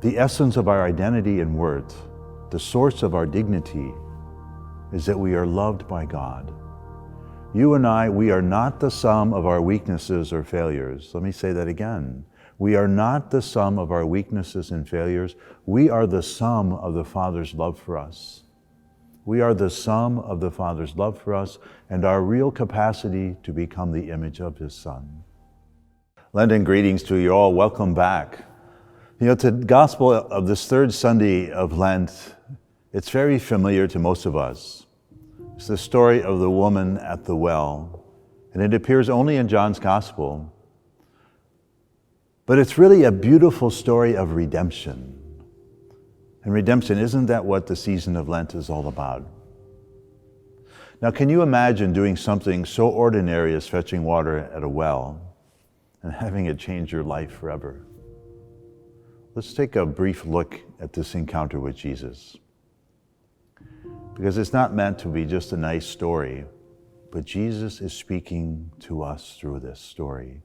The essence of our identity and worth, the source of our dignity, is that we are loved by God. You and I, we are not the sum of our weaknesses or failures. Let me say that again. We are not the sum of our weaknesses and failures. We are the sum of the Father's love for us. We are the sum of the Father's love for us and our real capacity to become the image of His Son. Lenten greetings to you all. Welcome back. The gospel of this third Sunday of Lent, it's very familiar to most of us. It's the story of the woman at the well, and it appears only in John's gospel. But it's really a beautiful story of redemption. And redemption, isn't that what the season of Lent is all about? Now, can you imagine doing something so ordinary as fetching water at a well and having it change your life forever? Let's take a brief look at this encounter with Jesus. Because it's not meant to be just a nice story, but Jesus is speaking to us through this story.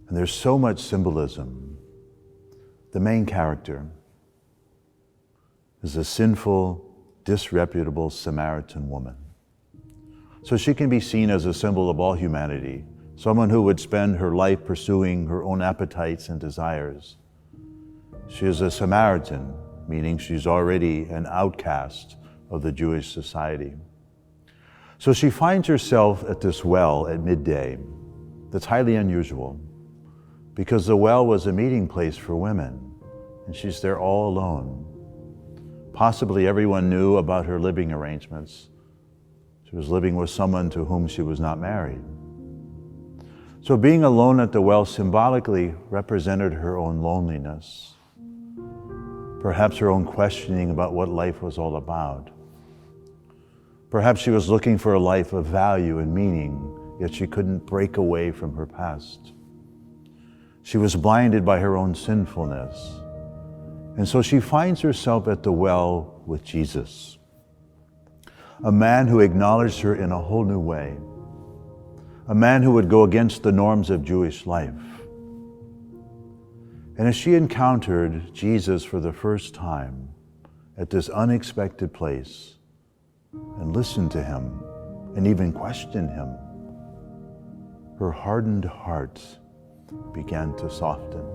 And there's so much symbolism. The main character is a sinful, disreputable Samaritan woman. So she can be seen as a symbol of all humanity, someone who would spend her life pursuing her own appetites and desires. She is a Samaritan, meaning she's already an outcast of the Jewish society. So she finds herself at this well at midday. That's highly unusual because the well was a meeting place for women, and she's there all alone. Possibly everyone knew about her living arrangements. She was living with someone to whom she was not married. So being alone at the well symbolically represented her own loneliness, perhaps her own questioning about what life was all about. Perhaps she was looking for a life of value and meaning, yet she couldn't break away from her past. She was blinded by her own sinfulness. And so she finds herself at the well with Jesus, a man who acknowledged her in a whole new way, a man who would go against the norms of Jewish life. And as she encountered Jesus for the first time at this unexpected place, and listened to him, and even questioned him, her hardened heart began to soften,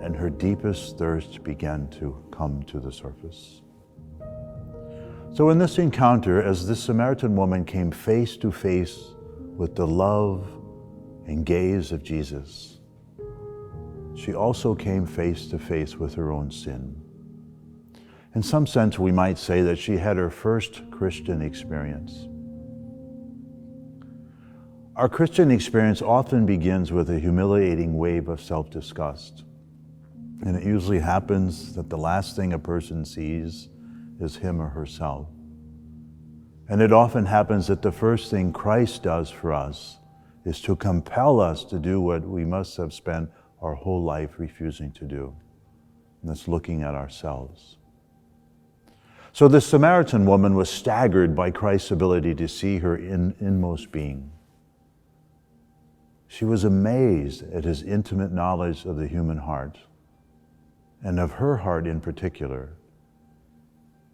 and her deepest thirst began to come to the surface. So in this encounter, as this Samaritan woman came face to face with the love and gaze of Jesus, she also came face to face with her own sin. In some sense, we might say that she had her first Christian experience. Our Christian experience often begins with a humiliating wave of self-disgust. And it usually happens that the last thing a person sees is him or herself. And it often happens that the first thing Christ does for us is to compel us to do what we must have spent our whole life refusing to do. And that's looking at ourselves. So this Samaritan woman was staggered by Christ's ability to see her inmost being. She was amazed at his intimate knowledge of the human heart, and of her heart in particular.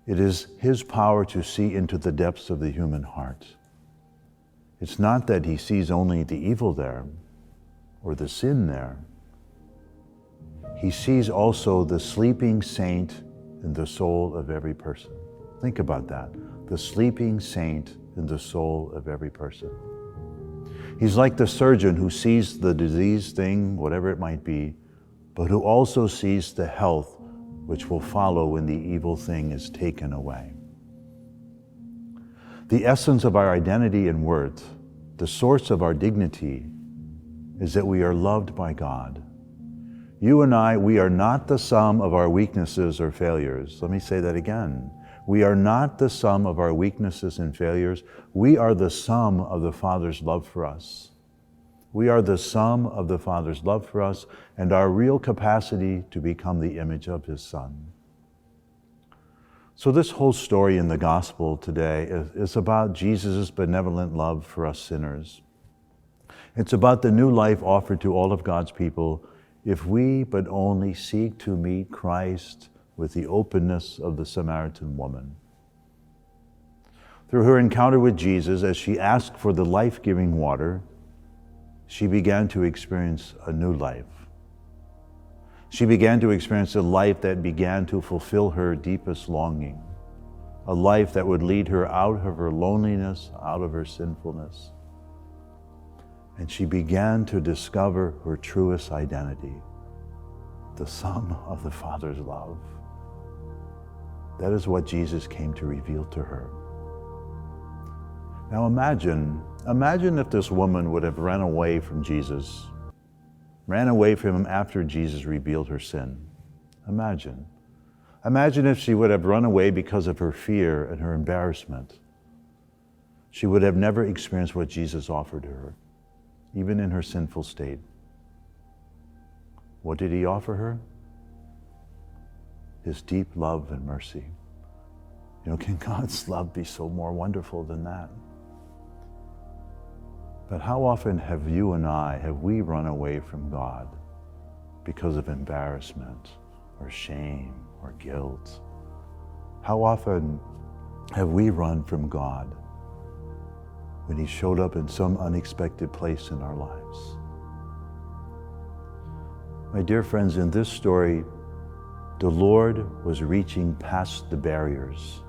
It is his power to see into the depths of the human heart. It's not that he sees only the evil there or the sin there. He sees also the sleeping saint in the soul of every person. Think about that. The sleeping saint in the soul of every person. He's like the surgeon who sees the diseased thing, whatever it might be, but who also sees the health which will follow when the evil thing is taken away. The essence of our identity and worth, the source of our dignity, is that we are loved by God. You and I, we are not the sum of our weaknesses or failures. Let me say that again. We are not the sum of our weaknesses and failures. We are the sum of the Father's love for us. We are the sum of the Father's love for us and our real capacity to become the image of His Son. So this whole story in the gospel today is about Jesus' benevolent love for us sinners. It's about the new life offered to all of God's people if we but only seek to meet Christ with the openness of the Samaritan woman. Through her encounter with Jesus, as she asked for the life-giving water, she began to experience a new life. She began to experience a life that began to fulfill her deepest longing, a life that would lead her out of her loneliness, out of her sinfulness. And she began to discover her truest identity, the Son of the Father's love. That is what Jesus came to reveal to her. Now imagine if this woman would have run away from Jesus, ran away from him after Jesus revealed her sin. Imagine if she would have run away because of her fear and her embarrassment. She would have never experienced what Jesus offered her, even in her sinful state. What did he offer her? His deep love and mercy. Can God's love be so more wonderful than that? But how often have you and have we run away from God because of embarrassment or shame or guilt? How often have we run from God when he showed up in some unexpected place in our lives? My dear friends, in this story, the Lord was reaching past the barriers,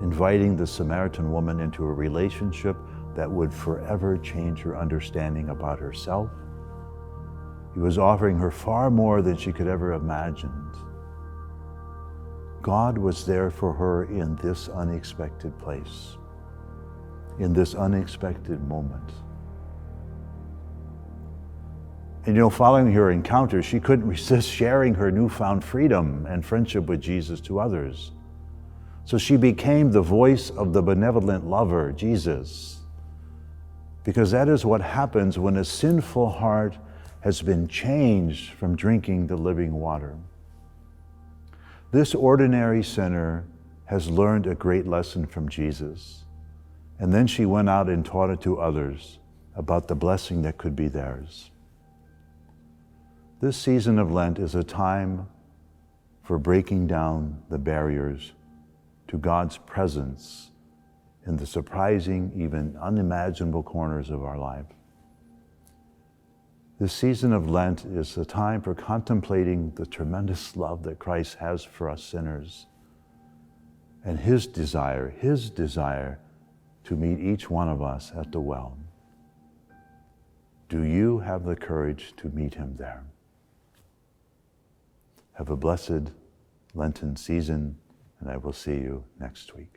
inviting the Samaritan woman into a relationship that would forever change her understanding about herself. He was offering her far more than she could ever have imagined. God was there for her in this unexpected place, in this unexpected moment. And following her encounter, she couldn't resist sharing her newfound freedom and friendship with Jesus to others. So she became the voice of the benevolent lover, Jesus. Because that is what happens when a sinful heart has been changed from drinking the living water. This ordinary sinner has learned a great lesson from Jesus. And then she went out and taught it to others about the blessing that could be theirs. This season of Lent is a time for breaking down the barriers to God's presence in the surprising, even unimaginable corners of our life. This season of Lent is a time for contemplating the tremendous love that Christ has for us sinners and his desire to meet each one of us at the well. Do you have the courage to meet him there? Have a blessed Lenten season, and I will see you next week.